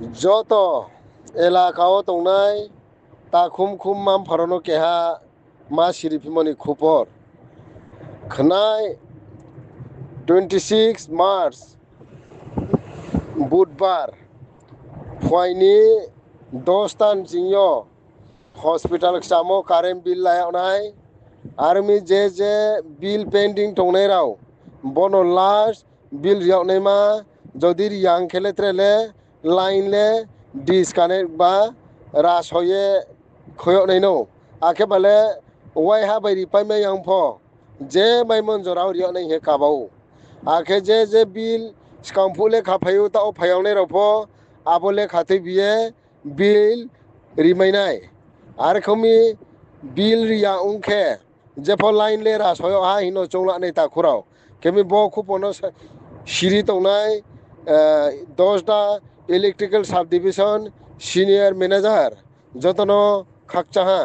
जोतो एलाकाओ तंनाय ताखुम खुम माम फरनो केहा मा सिरिफिमनि खुपर खनाय 26 मार्च बुधबार फुआइनि 10 तान जिंयो हॉस्पिटल सामो कारेंट बिल लायनाय आर्मी जे बिल पेंडिंग तंनाय राव बनो लास्ट बिल रियावनाय मा जदि रियांग खेले त्रेले लाइन ले डिस्कनेक्ट बा रासोये खोयो नहीं नो आखे बाले वाई हा बाई रिपाई में yang फो जे बाई मंजोराव रियो नहीं है काबाऊ आखे जे बिल स्कामफुले खाफायु ताओ फायावने रफो आबोले खाते बिये बिल रिमाइनाय आर खमी बिल रिया उनखे जेफो लाइन ले रासोयो हा हिनो चौला नहीं ताखुराव केमी बो खुपोनो सिरि तंनाय 10टा electrical sub division senior manager जतनो खाकचाहा